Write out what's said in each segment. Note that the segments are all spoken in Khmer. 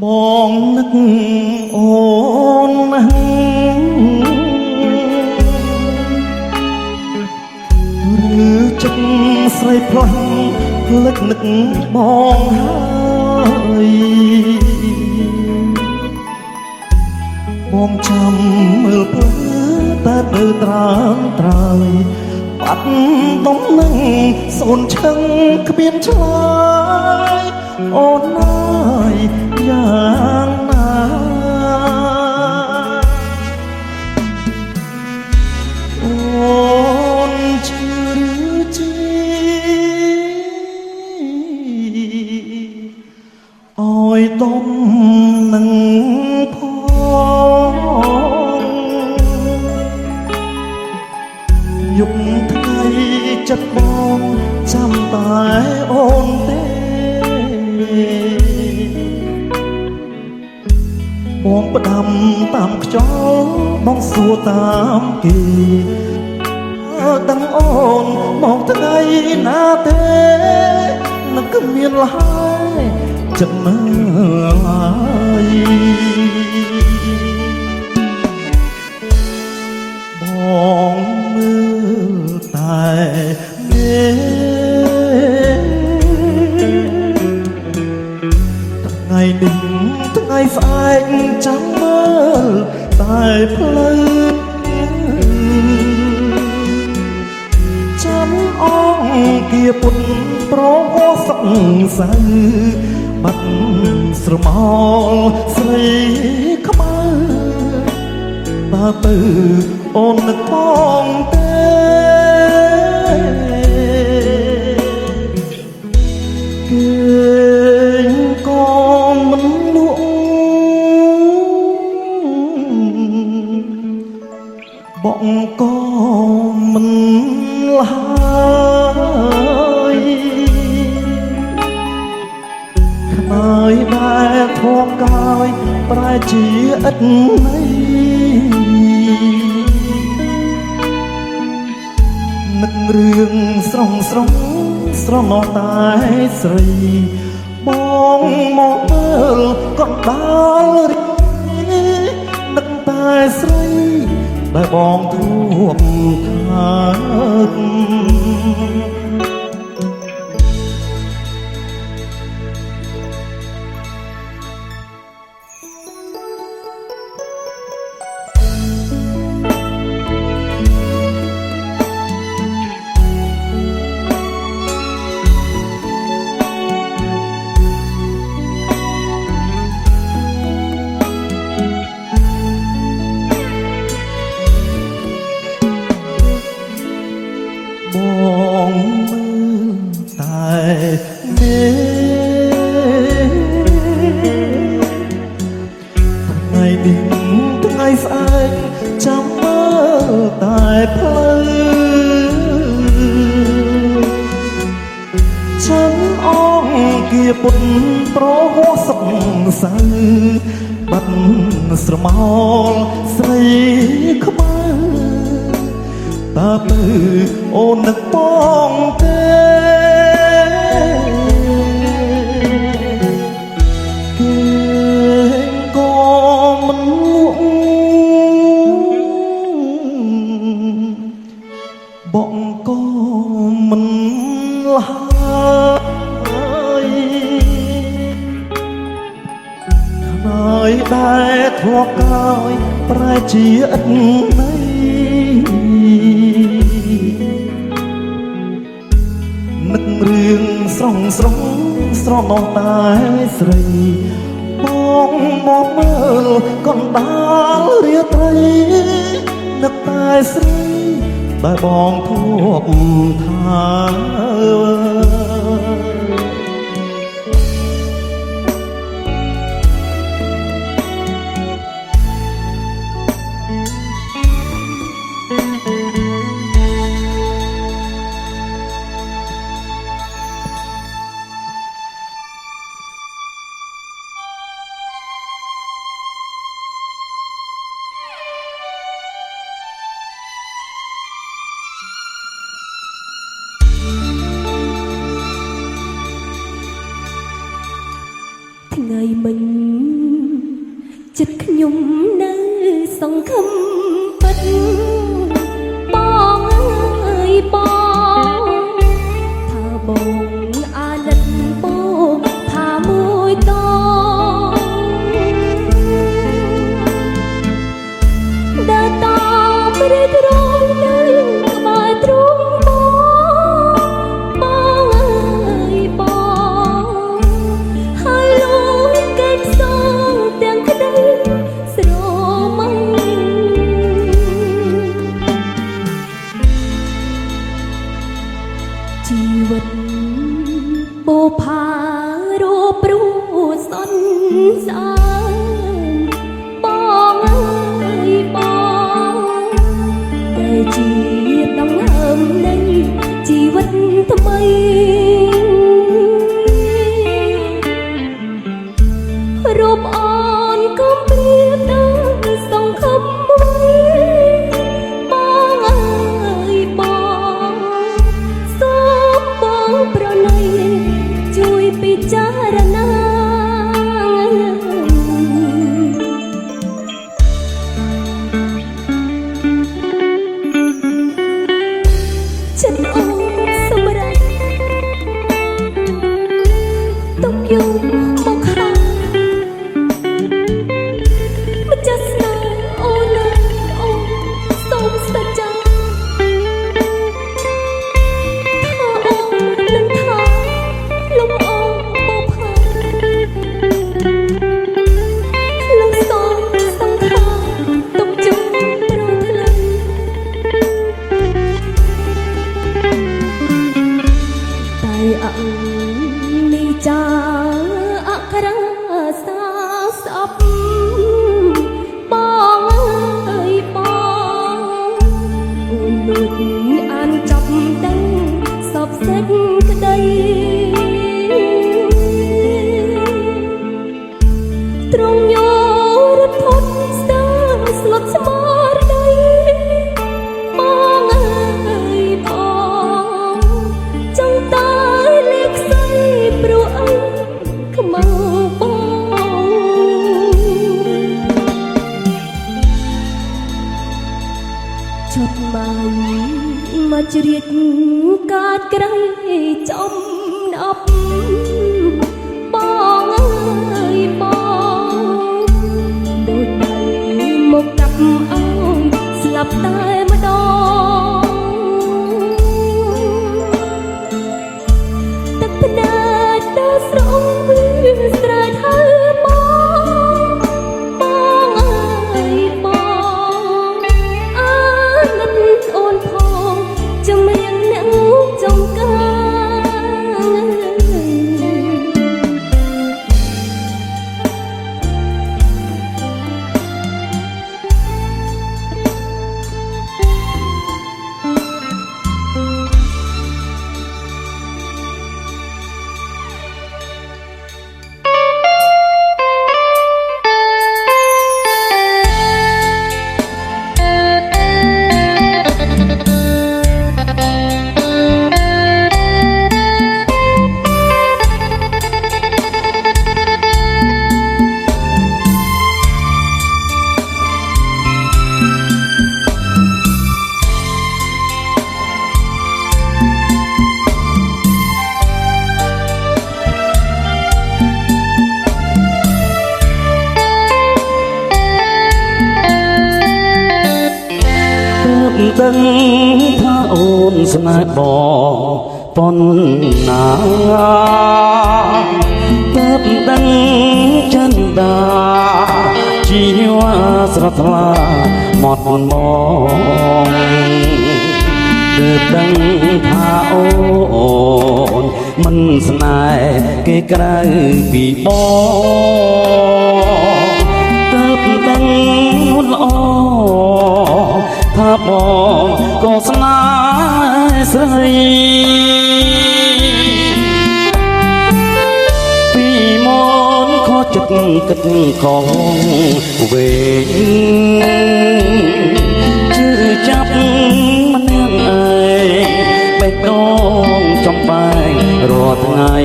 បងនឹកអូនណាស់ឬចិត្តស្រីផ្លាំងលឹកនឹកបងហើយបងចាំមើលភ្លឺតែទៅត្រាំត្រើយបាត់ដំណឹងសូនឈឹងគ្មានឆ្លើយអូនអើយយ៉ាងណាអូនជឿឬជីអើយដំណឹងផងយប់ថ្ងៃចិត្តបងចាំតែអូនទេបងផ្ដាំតាមខ្យល់បងសួរតាមគេដឹងអូនមកថ្ងៃណាទេនឹងគ្មានលហើយចិត្តមើលហើយបងមើលតែថ្ងៃនេះថ្ងៃស្អែកចាំមើលតែផ្លូវចាំអង្គាពុតប្រហោសង្សៅបាត់ស្រមោលស្រីខ្មៅតើទៅអូននឹកបងទេគេក៏មិនលក់បងក៏មិនហើយខ្នើយដែលធំកាយប្រែជាឥតន័យនឹករឿងស្រងស្រណោះតែស្រីបងមកមើលកណ្ដាលរីនឹកតែស្រីដែលបងធួបខាងបងមើលតែមេថ្ងៃនេះថ្ងៃស្អែកចាំមើលតែផ្លូវចាំអង្គាពុតប្រហោសង្សៅបាត់ស្រមោលស្រីខ្មៅតើទៅអូននឹកបងទេគេក៏មិនលក់បងក៏មិនហើយហើយដែលធ្លាប់កាយប្រែជាឥតន័យនឹករឿងស្រណោះតែស្រីបងមកមើលកណ្ដាលរាត្រីនឹកតែស្រីដែលបងធួបថា មិញចិត្តខ្ញុំនៅសង្ឃឹមពិតបងអើយបងថាបងអាណិតបងថាមួយតដើរតាមរីត្រង់នៅក្បែរទ្រូងបងអើយបងហើយលោកគេផ្សងទាំងក្តីស្រមៃជីវិតពោផារូបព្រោះសន្សើរបងអើយបងតែជាដង្ហើមនៃជីវិតថ្មីរូបអូនក៏ព្រៀបដល់សង្ឃឹមមួយបងអើយបងសូមបងប្រណីជួយពិចារណាចិត្តអូនសម្រាប់ទុកយកមកខាងម្ចាស់ស្នេហ៍អូនលើអូនសូមសច្ចាថាអូននឹងថាលំអងបោផាលោកសូមសង្ខាទុកជុំប្រថ្លៃតែអង្គនេះចាអក្រាសាស្អប់បងអើយបងអូនដូចអានចាប់ដឹងសពសេចក្តីទ្រង់យករត់ផុតស្ទើរស្លុតស្មរដីបងអើយបងចង់តើលេខស្អីព្រោះអីខ្មៅបងចុតមកមកជ្រៀតកាតក្រៃចំអប់បងអើយបងដូចដៃមកកាប់អោយស្លាប់តែម្ដងទឹកភ្នែកដល់ស្រងវាស្រែកហៅបងបងអើយបងអាណិតអូនផងជំរាបអ្នកចង្កាដឹងថាអូនស្នេហ៍បងប៉ុណ្ណាទើបដឹងចិនដាជីវ៉ាស្រស់ថ្លាមកមកទើបដឹងថាអូនមិនស្នេហ៍គេក្រៅពីបងទើបដឹងល្អថាបងក៏ស្នេហ៍ស្រីពីមុនខុសចិត្តគិតកងវែងជឿចាប់ម្នាក់ឯងបេះដូងចំបែងរាល់ថ្ងៃ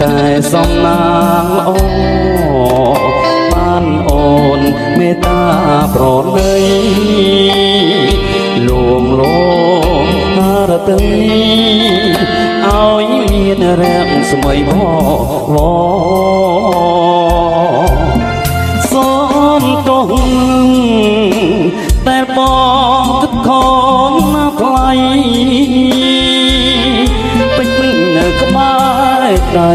តែ សំណាងល្អបានអូនមេត្តាប្រណីលួងលោមរតីឲ្យមានរាំងស្មីវវសូមទោសតែបងគិតខំណាស់ថ្លៃពេញនៅក្បែរដៃ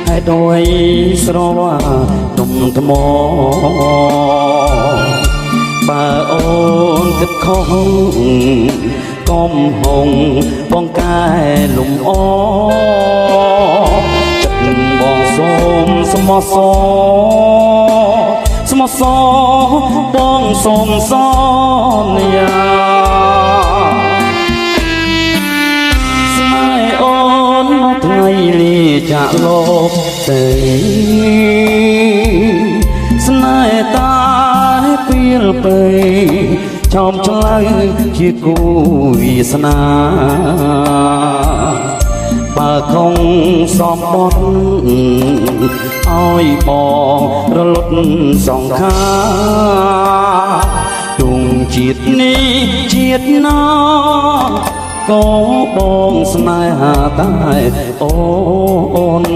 ហើយដោយស្រវាទុំថ្មបើអូនគិតខំកុំហងបងកែលំអចិត្តបងសូមស្មោះសស្មោះសបងសូមសន្យាស្នេហ៍អូនថ្ងៃលាចាក់លោកទៅស្នេហ៍តាពីលទៅឆោមឆ្លៅជាគូវាសនាបើគង់សំបត់ឲ្យបងរលត់សង្ខាទុំជាតិនេះជាតិណាក៏បងស្នេហាតែអូន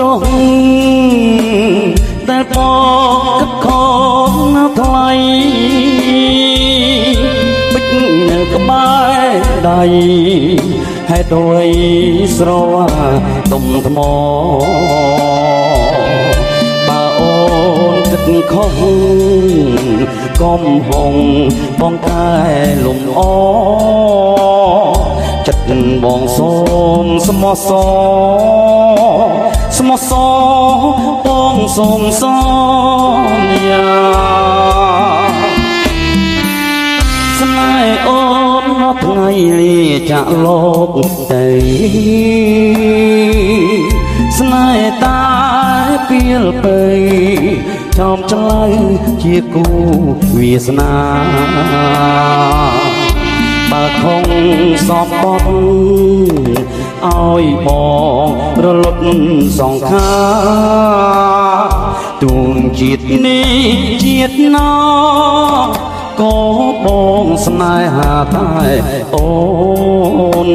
ទោសតែបងគិតខំណាស់ថ្លៃពេជ្រនៅក្បែរដៃហេតុដោយស្រវាទុំថ្មបើអូនគិតខុសកុំហងបងកែលំអចិត្តបងសូមស្មោះសស្មោះសបងសូមសន្យាស្នេហ៍អូនថ្ងៃលាចាក់លោកទៅស្នេហ៍តាពីលទៅឆោមឆ្លៅជាគូវាសនាបើគង់សពបត់ឲ្យបងរលត់សង្ខាទួងជាតិនេះជាតិណាក៏បងស្នេហាតែអូន